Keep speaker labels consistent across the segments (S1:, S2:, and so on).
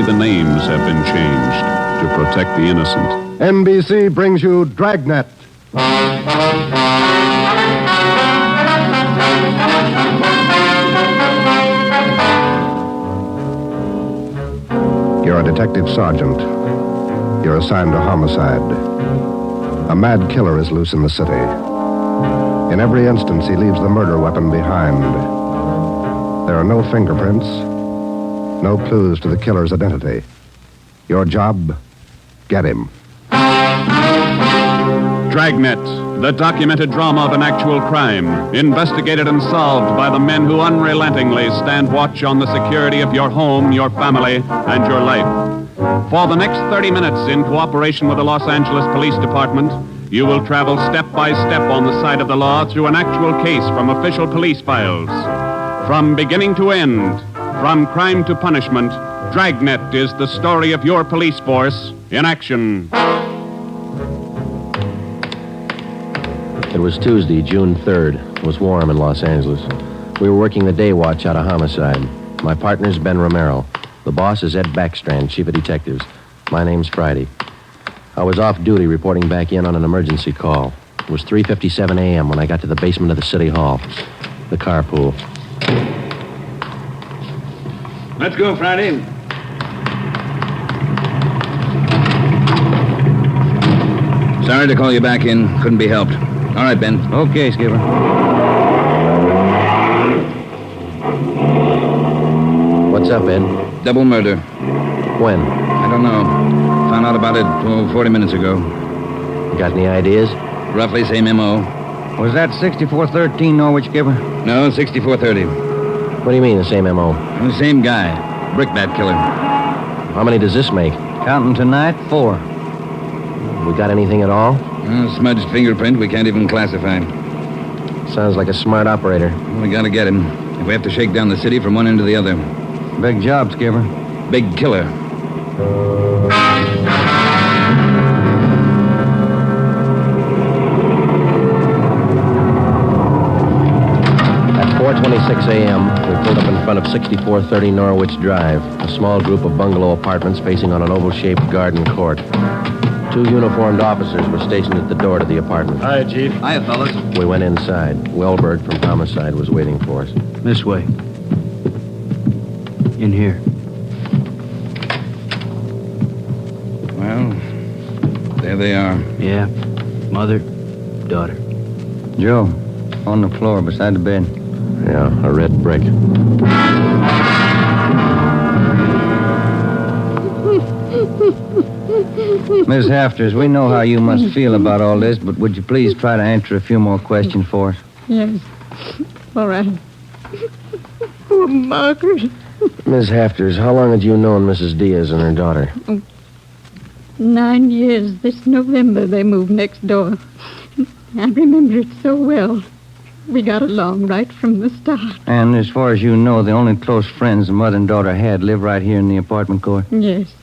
S1: the names have been changed to protect the innocent.
S2: NBC brings you DRAGNET. You're a detective sergeant. You're assigned to homicide. A mad killer is loose in the city. In every instance, he leaves the murder weapon behind. There are no fingerprints, no clues to the killer's identity. Your job, get him.
S1: Dragnet, the documented drama of an actual crime, investigated and solved by the men who unrelentingly stand watch on the security of your home, your family, and your life. For the next 30 minutes, in cooperation with the Los Angeles Police Department, you will travel step by step on the side of the law through an actual case from official police files. From beginning to end, from crime to punishment, Dragnet is the story of your police force in action.
S3: It was Tuesday, June 3rd. It was warm in Los Angeles. We were working the day watch out of homicide. My partner's Ben Romero. The boss is Ed Backstrand, chief of detectives. My name's Friday. I was off duty reporting back in on an emergency call. It was 3:57 a.m. when I got to the basement of the city hall, the carpool.
S4: Let's go, Friday. Sorry to call you back in. Couldn't be helped. All right, Ben.
S5: Okay, Skipper.
S3: What's up, Ed?
S4: Double murder.
S3: When?
S4: I don't know. Found out about it 40 minutes ago.
S3: Got any ideas?
S4: Roughly same M.O.
S5: Was that 6413 Norwich, Skipper?
S4: No, 6430.
S3: What do you mean, the same M.O.?
S4: The same guy. Brickbat killer.
S3: How many does this make?
S5: Counting tonight, 4.
S3: We got anything at all?
S4: Smudged fingerprint we can't even classify.
S3: Sounds like a smart operator.
S4: We gotta get him. If we have to shake down the city from one end to the other.
S5: Big job, Skipper.
S4: Big killer.
S3: At 4:26 a.m., we pulled up in front of 6430 Norwich Drive, a small group of bungalow apartments facing on an oval-shaped garden court. 2 uniformed officers were stationed at the door to the apartment.
S5: Hi, Chief.
S4: Hiya, fellas.
S3: We went inside. Wellberg from Homicide was waiting for us.
S5: This way. In here.
S4: Well, there they are.
S5: Yeah. Mother, daughter. Joe, on the floor beside the bed.
S3: Yeah, a red brick.
S5: Miss Hafters, we know how you must feel about all this, but would you please try to answer a few more questions for us?
S6: Yes. All right. Poor Margaret.
S3: Ms. Hafters, how long had you known Mrs. Diaz and her daughter?
S6: 9 years. This November they moved next door. I remember it so well. We got along right from the start.
S5: And as far as you know, the only close friends the mother and daughter had live right here in the apartment court?
S6: Yes.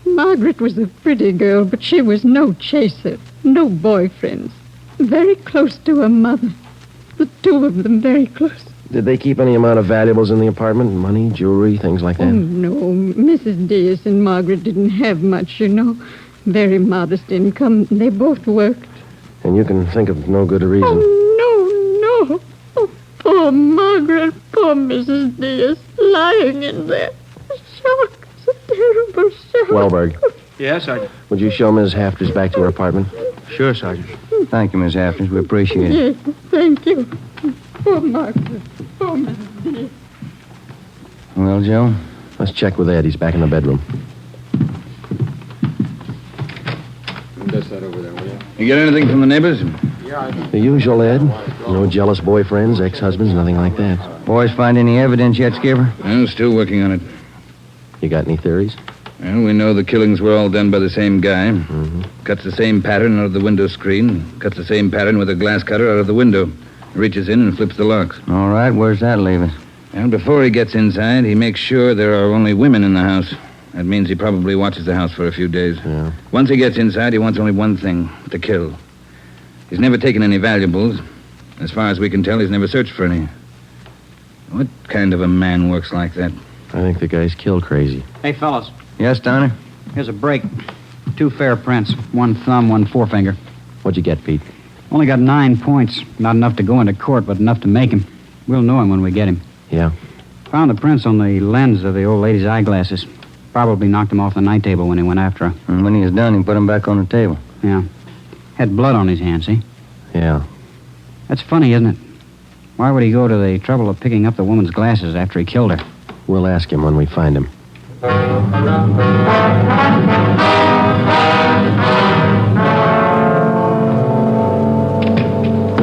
S6: Margaret was a pretty girl, but she was no chaser, no boyfriends. Very close to her mother. The 2 of them very close.
S3: Did they keep any amount of valuables in the apartment? Money, jewelry, things like that?
S6: Oh, no. Mrs. Diaz and Margaret didn't have much, you know. Very modest income. They both worked.
S3: And you can think of no good reason.
S6: Oh, no. Oh, poor Margaret. Poor Mrs. Diaz. Lying in there. Shock. It's a terrible shock.
S3: Wellberg,
S5: Yes, Sergeant.
S3: would you show Ms. Hafters back to her apartment?
S5: Sure, Sergeant. Thank you, Miss Hafters. We appreciate it.
S6: Yes, thank you. Poor Margaret. Poor Mrs. Diaz.
S5: Well, Joe?
S3: Let's check with Ed. He's back in the bedroom.
S4: Dust that over there, will you? You get anything from the neighbors?
S3: The usual, Ed. No jealous boyfriends, ex-husbands, nothing like that.
S5: Boys find any evidence yet, Skipper?
S4: I'm still working on it.
S3: You got any theories?
S4: Well, we know the killings were all done by the same guy.
S3: Mm-hmm.
S4: Cuts the same pattern out of the window screen. Cuts the same pattern with a glass cutter out of the window. Reaches in and flips the locks.
S5: All right, where's that leave us?
S4: And before he gets inside, he makes sure there are only women in the house. That means he probably watches the house for a few days.
S3: Yeah.
S4: Once he gets inside, he wants only one thing, to kill. He's never taken any valuables. As far as we can tell, he's never searched for any. What kind of a man works like that?
S3: I think the guy's kill crazy.
S5: Hey, fellas, Yes, Donner?
S7: Here's a break. 2 fair prints. 1 thumb, 1 forefinger.
S3: What'd you get, Pete?
S7: Only got 9 points. Not enough to go into court, but enough to make him. We'll know him when we get him.
S3: Yeah.
S7: Found the prints on the lens of the old lady's eyeglasses. Probably knocked him off the night table when he went after her.
S5: And when he was done, he put him back on the table.
S7: Yeah. Had blood on his hands, see?
S3: Yeah.
S7: That's funny, isn't it? Why would he go to the trouble of picking up the woman's glasses after he killed her?
S3: We'll ask him when we find him.
S1: All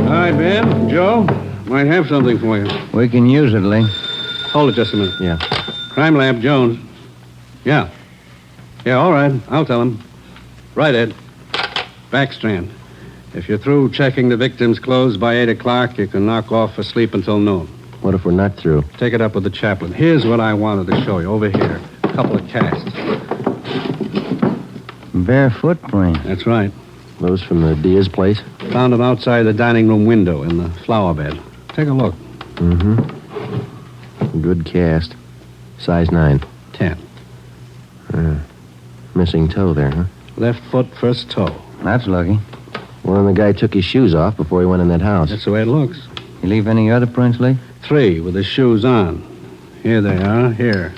S1: right, Ben. Joe, might have something for you.
S5: We can use it, Lee.
S1: Hold it just a minute.
S3: Yeah.
S1: Crime Lab, Jones. Yeah. Yeah, all right. I'll tell him. Right, Ed. Backstrand. If you're through checking the victim's clothes by 8 o'clock, you can knock off for sleep until noon.
S3: What if we're not through?
S1: Take it up with the chaplain. Here's what I wanted to show you. Over here. A couple of casts.
S5: Bare footprint.
S1: That's right.
S3: Those from the Diaz place?
S1: Found them outside the dining room window in the flower bed. Take a look.
S3: Mm-hmm. Good cast. Size 9.
S1: 10.
S3: Missing toe there, huh?
S1: Left foot, first toe.
S5: That's lucky.
S3: Well, then the guy took his shoes off before he went in that house.
S1: That's the way it looks.
S5: You leave any other prints, Lee?
S1: 3 with the shoes on. Here they are. Here.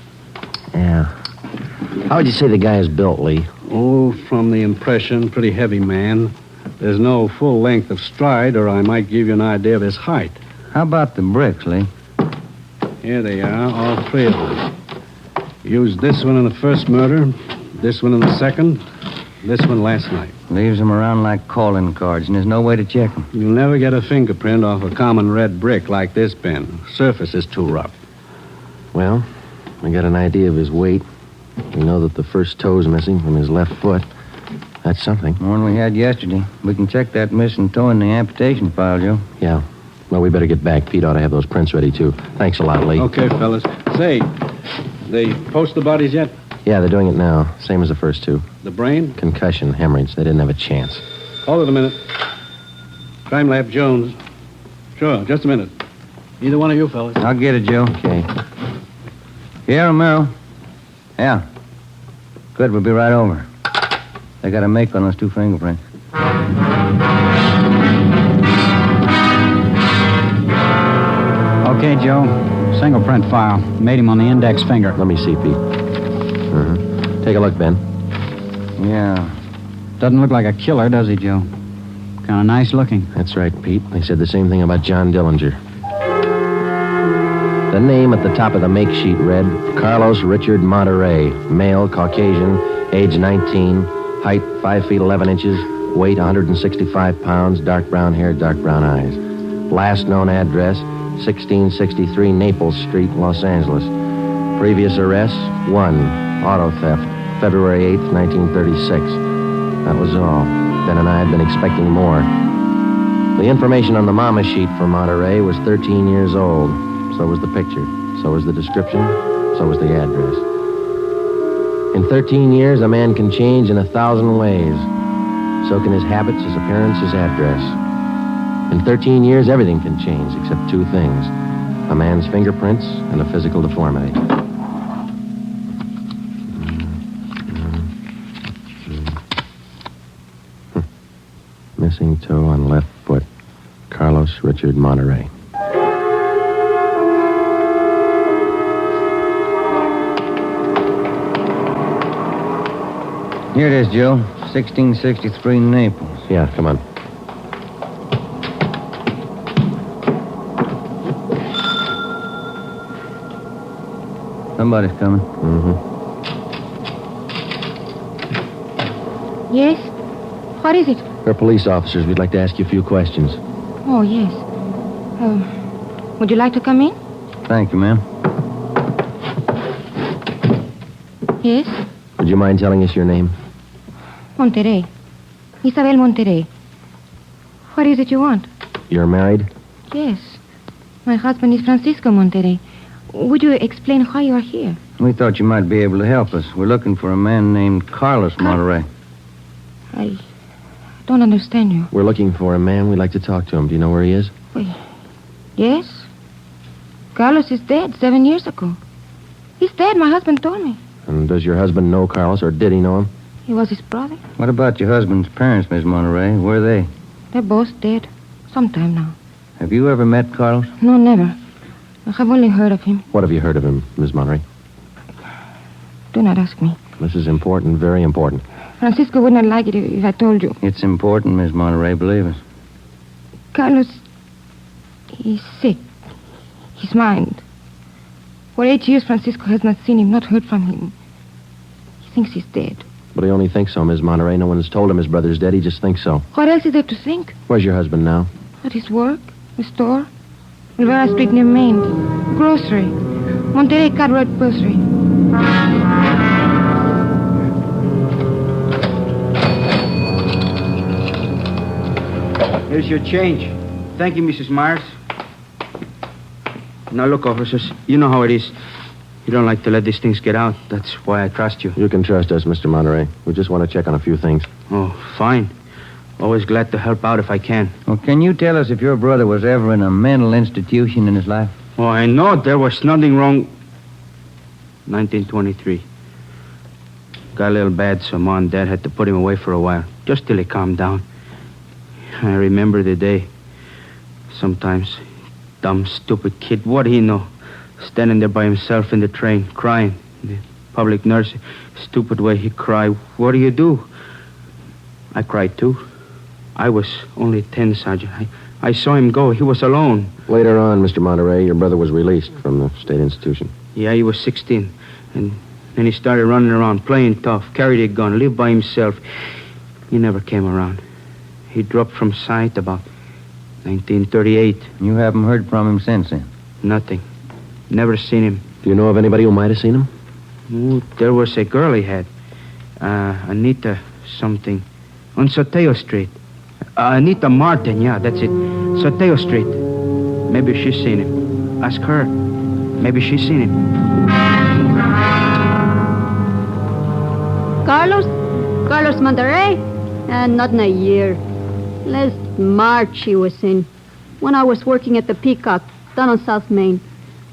S3: Yeah. How would you say the guy is built, Lee?
S1: Oh, from the impression, pretty heavy man. There's no full length of stride, or I might give you an idea of his height.
S5: How about the bricks, Lee?
S1: Here they are, all 3 of them. Used this one in the first murder, this one in the second, this one last night.
S5: Leaves them around like calling cards, and there's no way to check them.
S1: You'll never get a fingerprint off a common red brick like this, Ben. Surface is too rough.
S3: Well, we got an idea of his weight. We know that the first toe's missing from his left foot. That's something.
S5: The one we had yesterday. We can check that missing toe in the amputation file, Joe.
S3: Yeah. Well, we better get back. Pete ought to have those prints ready, too. Thanks a lot, Lee.
S1: Okay, fellas. Say, they post the bodies yet?
S3: Yeah, they're doing it now. Same as the first 2.
S1: The brain?
S3: Concussion, hemorrhage. They didn't have a chance.
S1: Hold it a minute. Crime Lab Jones. Sure, just a minute. Either one of you fellas.
S5: I'll get it, Joe.
S3: Okay.
S5: Yeah, Romero. Yeah. Good, we'll be right over. They got a make on those 2 fingerprints.
S7: Okay, Joe. Single print file. Made him on the index finger.
S3: Let me see, Pete. Take a look, Ben.
S7: Yeah. Doesn't look like a killer, does he, Joe? Kind of nice looking.
S3: That's right, Pete. They said the same thing about John Dillinger. The name at the top of the make sheet read, Carlos Richard Monterey, male, Caucasian, age 19, height 5 feet 11 inches, weight 165 pounds, dark brown hair, dark brown eyes. Last known address, 1663 Naples Street, Los Angeles. Previous arrests, 1, auto theft, February 8th, 1936. That was all. Ben and I had been expecting more. The information on the mama sheet for Monterey was 13 years old. So was the picture. So was the description. So was the address. In 13 years, a man can change in 1,000 ways. So can his habits, his appearance, his address. In 13 years, everything can change except 2 things. A man's fingerprints and a physical deformity. Missing toe on left foot. Carlos Richard Monterey.
S5: Here it is, Joe. 1663 Naples.
S3: Yeah, come on.
S5: Somebody's coming.
S8: Yes? What is it?
S3: We're police officers. We'd like to ask you a few questions.
S8: Oh, yes. Would you like to come in?
S5: Thank you, ma'am.
S8: Yes?
S3: Would you mind telling us your name?
S8: Monterey. Isabel Monterey. What is it you want?
S3: You're married?
S8: Yes. My husband is Francisco Monterey. Would you explain why you are here?
S5: We thought you might be able to help us. We're looking for a man named Carlos Monterey.
S8: I don't understand you.
S3: We're looking for a man. We'd like to talk to him. Do you know where he is?
S8: Yes. Carlos is dead 7 years ago. He's dead, my husband told me.
S3: And does your husband know Carlos, or did he know him?
S8: He was his brother.
S5: What about your husband's parents, Miss Monterey? Where are they?
S8: They're both dead. Some time now.
S5: Have you ever met Carlos?
S8: No, never. I have only heard of him.
S3: What have you heard of him, Miss Monterey?
S8: Do not ask me.
S3: This is important, very important.
S8: Francisco would not like it if I told you.
S5: It's important, Miss Monterey, believe us.
S8: Carlos, he's sick. His mind. For 8 years, Francisco has not seen him, not heard from him. He thinks he's dead.
S3: But he only thinks so, Miss Monterey. No one's told him his brother's dead. He just thinks so.
S8: What else is there to think?
S3: Where's your husband now?
S8: At his work, the store, Rivera Street near Main, grocery, Monterey Cartwright grocery.
S7: Here's your change. Thank you, Mrs. Myers. Now, look, officers, you know how it is. You don't like to let these things get out. That's why I trust you.
S3: You can trust us, Mr. Monterey. We just want to check on a few things.
S7: Oh, fine. Always glad to help out if I can.
S5: Well, can you tell us if your brother was ever in a mental institution in his life?
S7: Oh, I know there was nothing wrong. 1923. Got a little bad, so Mom and Dad had to put him away for a while, just till he calmed down. I remember the day. Sometimes, dumb, stupid kid, what do he know? Standing there by himself in the train, crying. The public nurse, stupid way he cried. What do you do? I cried too. I was only 10, Sergeant. I saw him go. He was alone.
S3: Later on, Mr. Monterey, your brother was released from the state institution.
S7: Yeah, he was 16. And then he started running around, playing tough, carried a gun, lived by himself. He never came around. He dropped from sight about 1938.
S5: You haven't heard from him since then?
S7: Nothing. Never seen him.
S3: Do you know of anybody who might have seen him?
S7: Oh, there was a girl he had. Anita something. On Soteo Street. Anita Martin, yeah, that's it. Soteo Street. Maybe she's seen him. Ask her. Maybe she's seen him.
S6: Carlos Monterey? Not in a year. Last March he was in. When I was working at the Peacock, down on South Main.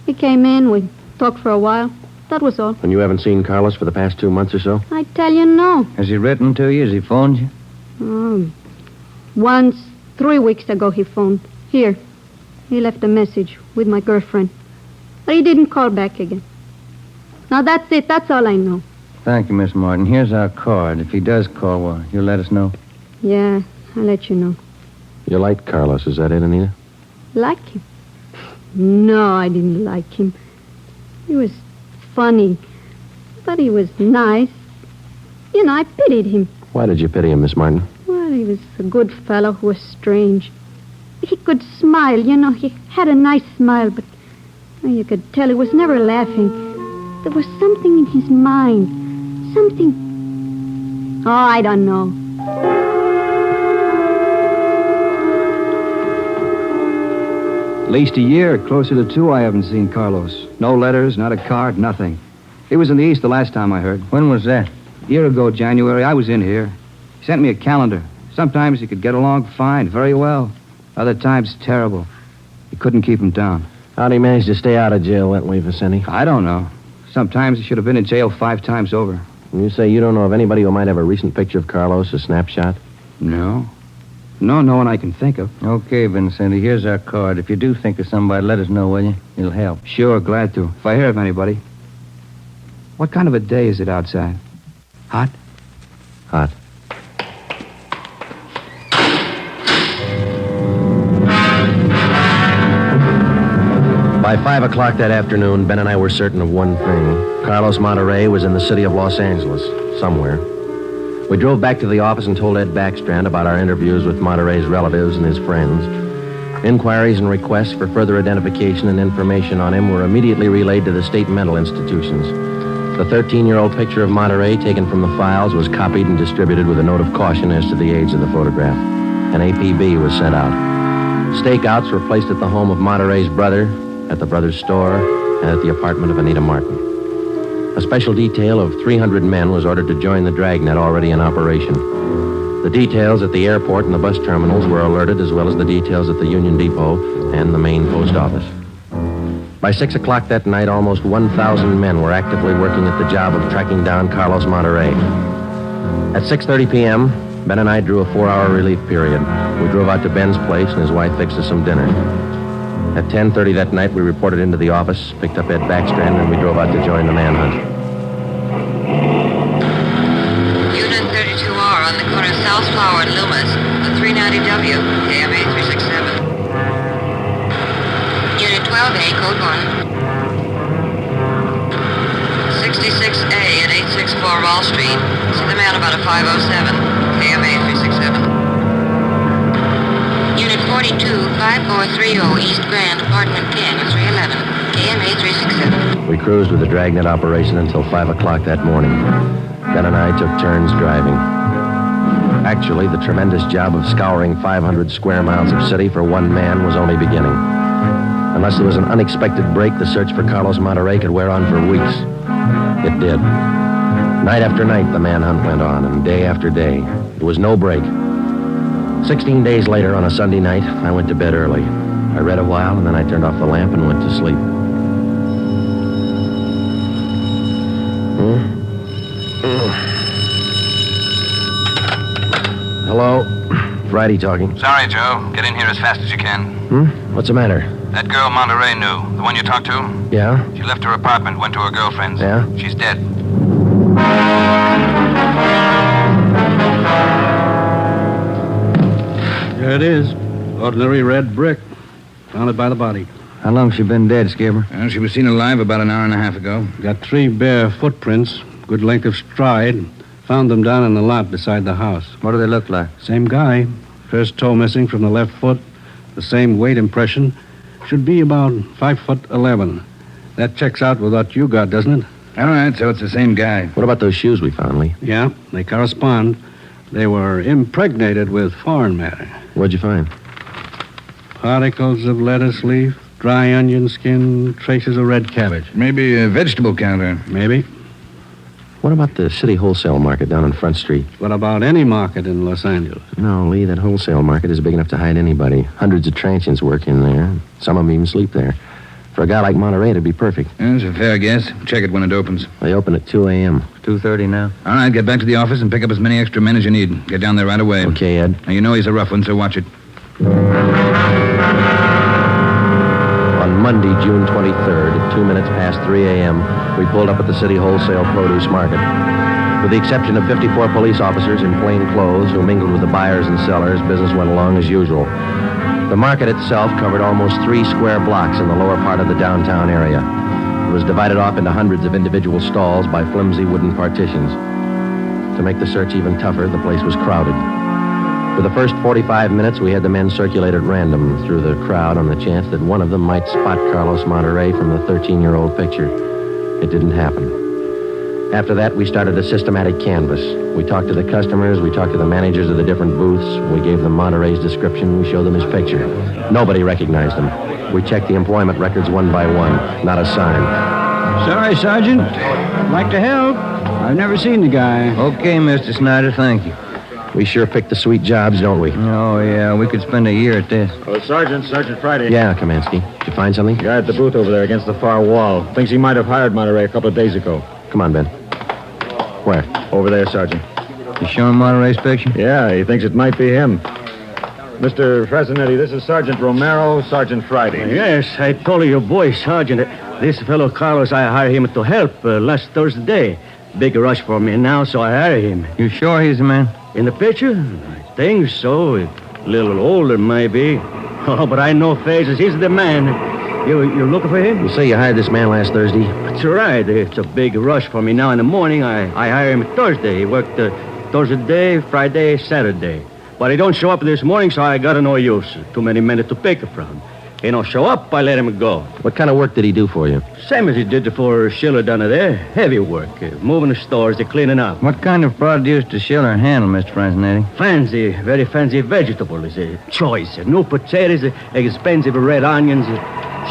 S6: He came in, we talked for a while. That was all.
S3: And you haven't seen Carlos for the past 2 months or so?
S6: I tell you, no.
S5: Has he written to you? Has he phoned you?
S6: Once, 3 weeks ago, he phoned. Here. He left a message with my girlfriend. But he didn't call back again. Now, that's it. That's all I know.
S5: Thank you, Miss Martin. Here's our card. If he does call, well, you'll let us know.
S6: Yeah, I'll let you know.
S3: You like Carlos, is that it, Anita?
S6: Like him? No, I didn't like him. He was funny. But he was nice. You know, I pitied him.
S3: Why did you pity him, Miss Martin?
S6: Well, he was a good fellow who was strange. He could smile, you know. He had a nice smile, but you could tell he was never laughing. There was something in his mind. Something... Oh, I don't know.
S9: At least a year, closer to 2, I haven't seen Carlos. No letters, not a card, nothing. He was in the East the last time I heard.
S5: When was that?
S9: A year ago, January, I was in here. He sent me a calendar. Sometimes he could get along fine, very well. Other times, terrible. You couldn't keep him down.
S3: How'd he manage to stay out of jail that way, Vicente?
S9: I don't know. Sometimes he should have been in jail 5 times over.
S3: And you say you don't know of anybody who might have a recent picture of Carlos, a snapshot?
S9: No. No one I can think of.
S5: Okay, Vincenti, here's our card. If you do think of somebody, let us know, will you? It'll help.
S9: Sure, glad to. If I hear of anybody. What kind of a day is it outside? Hot?
S3: Hot. By 5 o'clock that afternoon, Ben and I were certain of one thing. Carlos Monterey was in the city of Los Angeles, somewhere. We drove back to the office and told Ed Backstrand about our interviews with Monterey's relatives and his friends. Inquiries and requests for further identification and information on him were immediately relayed to the state mental institutions. The 13-year-old picture of Monterey taken from the files was copied and distributed with a note of caution as to the age of the photograph. An APB was sent out. Stakeouts were placed at the home of Monterey's brother, at the brother's store, and at the apartment of Anita Martin. A special detail of 300 men was ordered to join the DRAGNET already in operation. The details at the airport and the bus terminals were alerted, as well as the details at the Union Depot and the main post office. By 6 o'clock that night, almost 1,000 men were actively working at the job of tracking down Carlos Monterrey. At 6:30 p.m., Ben and I drew a 4-hour relief period. We drove out to Ben's place, and his wife fixed us some dinner. At 10:30 that night, we reported into the office, picked up Ed Backstrand, and we drove out to join the manhunt.
S10: Unit 32R on the corner of South Flower and Loomis, the 390W, KMA 367. Unit 12A, code 1. 66A at 864 Wall Street. See the man about a 507, KMA 367. Unit 42, 5430 East Grand, Apartment 10, 311, KMA 367.
S3: We cruised with the DRAGNET operation until 5 o'clock that morning. Ben and I took turns driving. Actually, the tremendous job of scouring 500 square miles of city for one man was only beginning. Unless there was an unexpected break, the search for Carlos Monterrey could wear on for weeks. It did. Night after night, the manhunt went on, and day after day. There was no break. 16 days later, on a Sunday night, I went to bed early. I read a while, and then I turned off the lamp and went to sleep. Hello? Friday talking.
S4: Sorry, Joe. Get in here as fast as you can.
S3: What's the matter?
S4: That girl Monterrey knew, the one you talked to,
S3: Yeah?
S4: she left her apartment, went to her girlfriend's.
S3: Yeah?
S4: She's dead.
S11: There it is. Ordinary red brick. Found it by the body.
S9: How long's she been dead, Skipper?
S4: Well, she was seen alive about an hour and a half ago.
S11: Got 3 bare footprints, good length of stride. Found them down in the lot beside the house.
S9: What do they look like?
S11: Same guy. First toe missing from the left foot. The same weight impression. Should be about 5'11". That checks out with what you got, doesn't it?
S4: All right, so it's the same guy.
S3: What about those shoes we found, Lee?
S11: Yeah, they correspond. They were impregnated with foreign matter.
S3: What'd you find?
S11: Particles of lettuce leaf, dry onion skin, traces of red cabbage.
S4: Maybe a vegetable counter.
S11: Maybe.
S3: What about the city wholesale market down on Front Street?
S11: What about any market in Los Angeles?
S3: No, Lee, that wholesale market is big enough to hide anybody. Hundreds of transients work in there. Some of them even sleep there. For a guy like Monterrey, it'd be perfect.
S4: That's a fair guess. Check it when it opens.
S3: They open at 2 a.m.
S9: 2:30 now.
S4: All right, get back to the office and pick up as many extra men as you need. Get down there right away.
S3: Okay, Ed.
S4: Now, you know he's a rough one, so watch it.
S3: On Monday, June 23rd, at 2 minutes past 3 a.m., we pulled up at the city wholesale produce market. With the exception of 54 police officers in plain clothes who mingled with the buyers and sellers, business went along as usual. The market itself covered almost 3 square blocks in the lower part of the downtown area. It was divided off into hundreds of individual stalls by flimsy wooden partitions. To make the search even tougher, the place was crowded. For the first 45 minutes, we had the men circulate at random through the crowd on the chance that one of them might spot Carlos Monterrey from the 13-year-old picture. It didn't happen. After that, we started a systematic canvass. We talked to the customers, we talked to the managers of the different booths, we gave them Monterrey's description, we showed them his picture. Nobody recognized him. We checked the employment records one by one. Not a sign.
S9: Sorry, Sergeant. I'd like to help. I've never seen the guy. Okay, Mr. Snyder, thank you.
S3: We sure picked the sweet jobs, don't we?
S9: Oh, yeah, we could spend a year at this.
S12: Oh, Sergeant Friday.
S3: Yeah, Kamansky. Did you find something?
S12: Guy at the booth over there against the far wall. Thinks he might have hired Monterrey a couple of days ago.
S3: Come on, Ben. Where?
S12: Over there, Sergeant.
S9: You showing Monterey's picture?
S12: Yeah, he thinks it might be him. Mr. Fresnetti, this is Sergeant Romero, Sergeant Friday.
S13: Yes, I told your boy, Sergeant. This fellow Carlos, I hired him to help last Thursday. Big rush for me now, so I hired him.
S9: You sure he's the man?
S13: In the picture? I think so. A little older, maybe. Oh, but I know faces. He's the man. You're looking for him?
S3: You say you hired this man last Thursday?
S13: That's right. It's a big rush for me now in the morning. I hired him Thursday. He worked Thursday, Friday, Saturday. But he don't show up this morning, so I got no use. Too many men to pick from. He don't show up, I let him go.
S3: What kind of work did he do for you?
S13: Same as he did for Schiller down there. Heavy work. Moving the stores, cleaning up.
S9: What kind of produce does Schiller handle, Mr. Fresnetti?
S13: Fancy, very fancy vegetables. Choice. New potatoes, expensive red onions.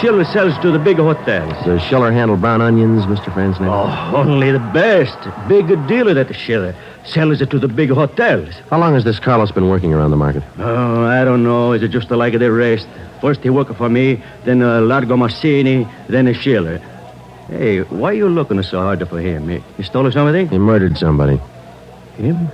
S13: Schiller sells to the big hotels.
S3: Does Schiller handle brown onions, Mr. Fresnetti?
S13: Oh, only the best. Big dealer at the Schiller. sells it to the big hotels.
S3: How long has this Carlos been working around the market?
S13: Oh, I don't know. Is it just like the rest? First he worked for me, then Largo Massini, then a Schiller. Hey, why are you looking so hard for him? He stole something?
S3: He murdered somebody.
S13: Him?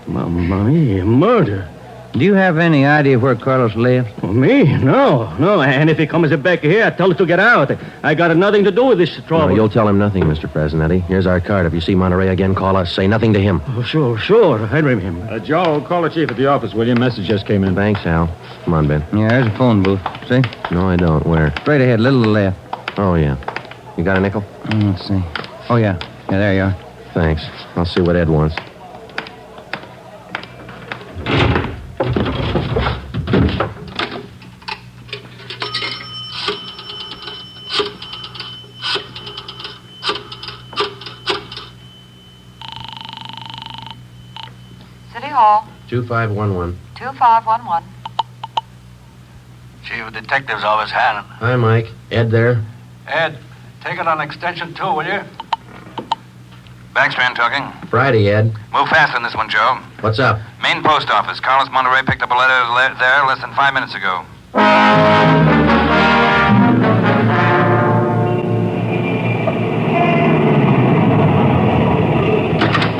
S13: Mamma mia, murder.
S5: Do you have any idea where Carlos lives?
S13: Oh, me? No. And if he comes back here, I tell him to get out. I got nothing to do with this trouble.
S3: No, you'll tell him nothing, Mr. Presidetti. Here's our card. If you see Monterey again, call us. Say nothing to him.
S13: Oh, sure. I remember.
S12: Joe, call the chief at the office, will you? Message just came in.
S3: Thanks, Hal. Come on, Ben.
S5: Yeah, there's a phone booth. See?
S3: No, I don't. Where?
S5: Straight ahead, little left.
S3: Oh, yeah. You got a nickel?
S5: Let's see. Oh, yeah. Yeah, there you are.
S3: Thanks. I'll see what Ed wants.
S10: City Hall,
S3: 2511.
S10: 2511.
S14: Chief of Detectives Office, Hannon.
S3: Hi, Mike. Ed there?
S14: Ed, take it on extension 2, will you? Backstrand talking.
S3: Friday, Ed.
S14: Move fast on this one, Joe.
S3: What's up?
S14: Main post office. Carlos Monterey picked up a letter there less than 5 minutes ago.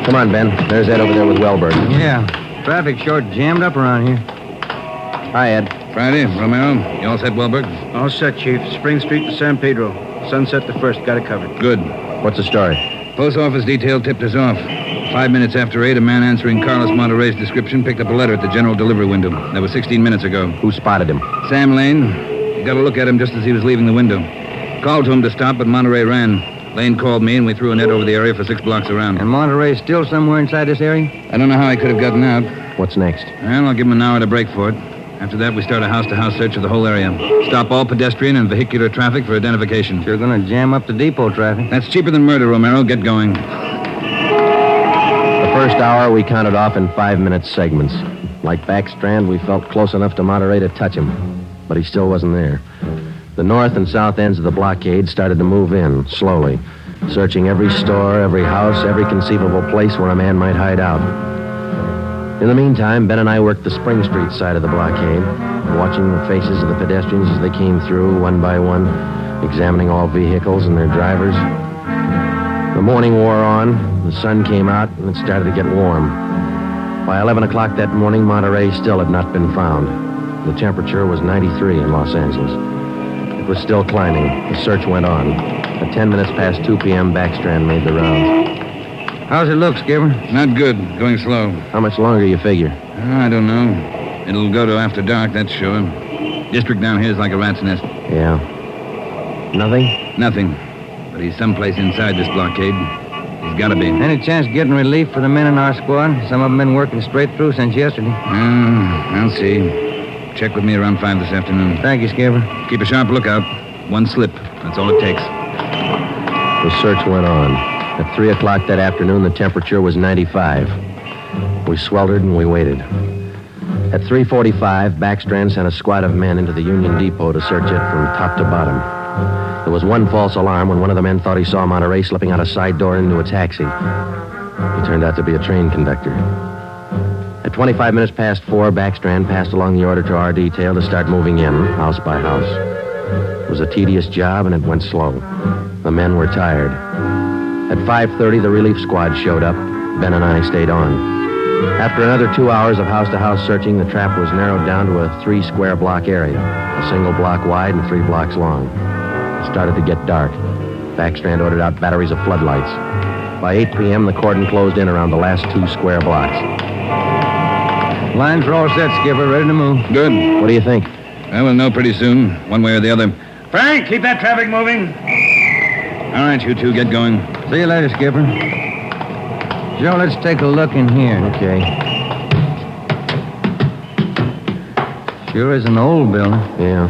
S3: Come on, Ben. There's Ed over there with Wellberg.
S5: Yeah. Traffic short jammed up around here.
S3: Hi, Ed.
S4: Friday, Romero. You all set, Wellberg?
S7: All set, Chief. Spring Street to San Pedro. Sunset the first. Got it covered.
S4: Good.
S3: What's the story?
S4: Post office detail tipped us off. 5 minutes after 8, a man answering Carlos Monterey's description picked up a letter at the general delivery window. That was 16 minutes ago.
S3: Who spotted him?
S4: Sam Lane. Got a look at him just as he was leaving the window. Called to him to stop, but Monterey ran. Lane called me, and we threw a net over the area for 6 blocks around.
S5: And Monterey's still somewhere inside this area?
S4: I don't know how he could have gotten out.
S3: What's next?
S4: Well, I'll give him an hour to break for it. After that, we start a house-to-house search of the whole area. Stop all pedestrian and vehicular traffic for identification.
S5: You're going to jam up the depot traffic.
S4: That's cheaper than murder, Romero. Get going.
S3: The first hour we counted off in 5-minute segments. Like Backstrand, we felt close enough to Monterey to touch him. But he still wasn't there. The north and south ends of the blockade started to move in, slowly. Searching every store, every house, every conceivable place where a man might hide out. In the meantime, Ben and I worked the Spring Street side of the blockade, watching the faces of the pedestrians as they came through, one by one, examining all vehicles and their drivers. The morning wore on, the sun came out, and it started to get warm. By 11 o'clock that morning, Monterey still had not been found. The temperature was 93 in Los Angeles. It was still climbing. The search went on. At 10 minutes past 2 p.m., Backstrand made the rounds.
S5: How's it look, Skipper?
S4: Not good. Going slow.
S3: How much longer you figure?
S4: I don't know. It'll go to after dark, that's sure. District down here is like a rat's nest.
S3: Yeah. Nothing?
S4: Nothing. But he's someplace inside this blockade. He's got to be.
S5: Any chance of getting relief for the men in our squad? Some of them been working straight through since yesterday.
S4: I'll see. Check with me around 5 this afternoon.
S5: Thank you, Skipper.
S4: Keep a sharp lookout. One slip. That's all it takes.
S3: The search went on. At 3 o'clock that afternoon, the temperature was 95. We sweltered and we waited. At 3:45, Backstrand sent a squad of men into the Union Depot to search it from top to bottom. There was one false alarm when one of the men thought he saw Monterey slipping out a side door into a taxi. He turned out to be a train conductor. At 25 minutes past 4, Backstrand passed along the order to our detail to start moving in, house by house. It was a tedious job, and it went slow. The men were tired. At 5:30, the relief squad showed up. Ben and I stayed on. After another 2 hours of house-to-house searching, the trap was narrowed down to a 3-square-block area, a single block wide and 3 blocks long. It started to get dark. Backstrand ordered out batteries of floodlights. By 8 p.m., the cordon closed in around the last 2 square blocks.
S5: Lines are all set, Skipper. Ready to move.
S4: Good.
S3: What do you think?
S4: Well, we'll know pretty soon, one way or the other.
S14: Frank, keep that traffic moving.
S4: All right, you two, get going.
S5: See you later, Skipper. Joe, let's take a look in here.
S3: Okay.
S5: Sure is an old building.
S3: Yeah.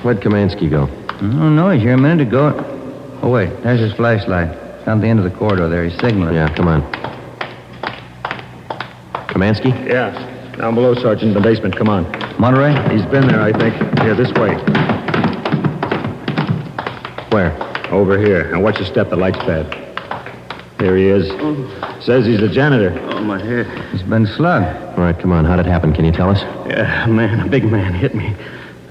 S3: Where'd Kamansky go?
S5: Oh, no, he's here a minute ago. Oh, wait, there's his flashlight. Down the end of the corridor there. He's signaling.
S3: Yeah, come on. Kamansky?
S12: Yeah. Down below, Sergeant, in the basement. Come on.
S5: Monterey?
S12: He's been there, I think. Here, this way.
S3: Where?
S12: Over here. Now watch your step. The light's bad. Here he is. Says he's the janitor.
S13: Oh, my head.
S9: He's been slugged.
S3: All right, come on. How'd it happen? Can you tell us?
S13: Yeah, a big man hit me.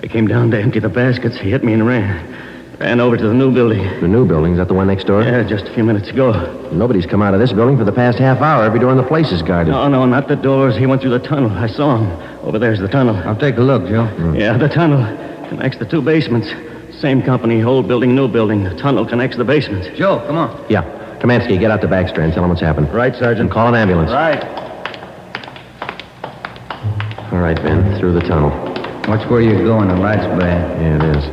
S13: I came down to empty the baskets. He hit me and ran. Ran over to the new building.
S3: The new building? Is that the one next door?
S13: Yeah, just a few minutes ago.
S3: Nobody's come out of this building for the past half hour. Every door in the place is guarded.
S13: No, not the doors. He went through the tunnel. I saw him. Over there's the tunnel.
S9: I'll take a look, Joe.
S13: Yeah, the tunnel connects the two basements. Same company, old building, new building. The tunnel connects the basements.
S9: Joe, come on.
S3: Yeah. Kamansky, get out to Backstrand. Tell him what's happened.
S12: Right, Sergeant.
S3: And call an ambulance.
S12: Right.
S3: All right, Ben. Through the tunnel.
S9: Watch where you're going. The light's bad.
S3: Yeah, it is.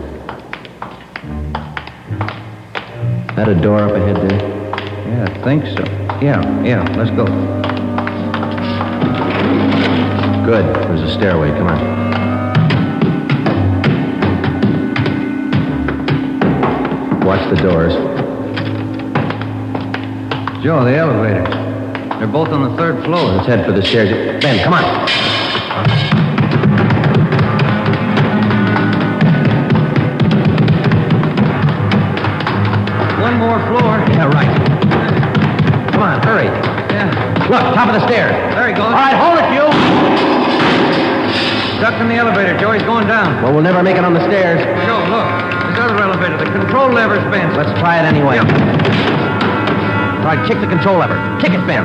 S3: That a door up ahead there?
S9: Yeah, I think so. Yeah, let's go.
S3: Good. There's a stairway. Come on. Watch the doors.
S9: Joe, the elevators. They're both on the third floor.
S3: Let's head for the stairs. Ben, come on.
S9: One more floor.
S3: Yeah, right. Come on, hurry.
S9: Yeah.
S3: Look, top of the stairs.
S9: There he goes.
S3: All right, hold it, you.
S9: Stuck in the elevator. Joe, he's going down.
S3: Well, we'll never make it on the stairs.
S9: Joe, look. This other elevator. The control lever's bent.
S3: Let's try it anyway.
S9: Yeah.
S3: All right, kick the control lever. Kick it, Ben.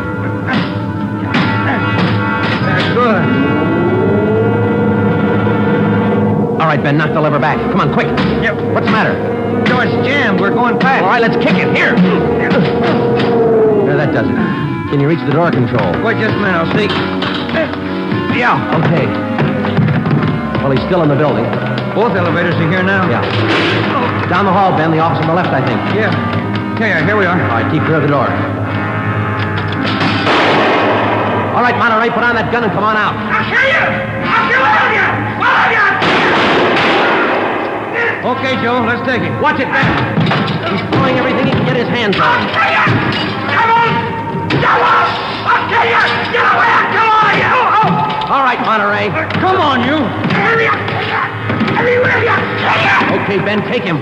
S9: That's good.
S3: All right, Ben, knock the lever back. Come on, quick.
S9: Yep.
S3: What's the matter?
S9: Joe, it's jammed. We're going past.
S3: All right, let's kick it. Here. There, that does it. Can you reach the door control?
S9: Wait just a minute. I'll see. Yeah.
S3: Okay. Well, he's still in the building.
S9: Both elevators are here now.
S3: Yeah. Down the hall, Ben. The office on the left, I think.
S9: Yeah. Yeah, here we are.
S3: All right, keep clear of the door. All right, Monterey, put on that gun and come on out.
S15: I'll kill you! I'll kill all of you! All of you!
S9: Okay, Joe, let's take it.
S3: Watch it, Ben. He's throwing everything he can get his hands on.
S15: I'll kill you! Come on! Come on! I'll kill you! Get away! I'll kill all of you!
S3: All right, Monterey.
S9: Come on, you.
S15: Everywhere you kill you!
S3: Okay, Ben, take him.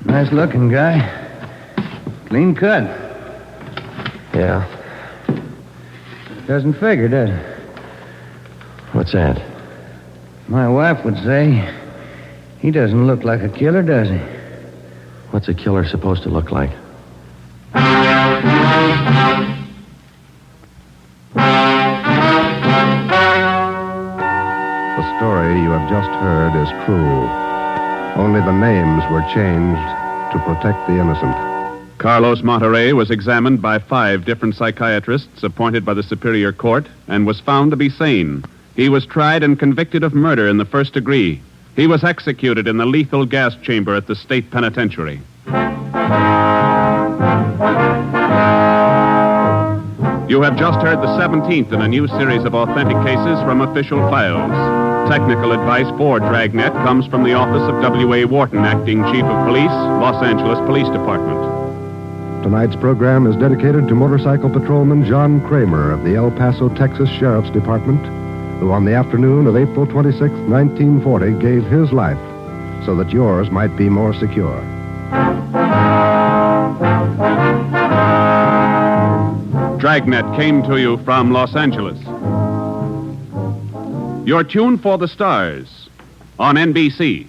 S9: Nice looking guy. Clean cut.
S3: Yeah.
S9: Doesn't figure, does it?
S3: What's that?
S9: My wife would say he doesn't look like a killer, does he?
S3: What's a killer supposed to look like?
S2: The story you have just heard is true. Only the names were changed to protect the innocent.
S1: Carlos Monterey was examined by 5 different psychiatrists appointed by the Superior Court and was found to be sane. He was tried and convicted of murder in the first degree. He was executed in the lethal gas chamber at the state penitentiary. You have just heard the 17th in a new series of authentic cases from official files. Technical advice for Dragnet comes from the office of W.A. Wharton, Acting Chief of Police, Los Angeles Police Department.
S2: Tonight's program is dedicated to motorcycle patrolman John Kramer of the El Paso, Texas Sheriff's Department, who on the afternoon of April 26, 1940, gave his life so that yours might be more secure.
S1: Dragnet came to you from Los Angeles. You're tuned for the stars on NBC.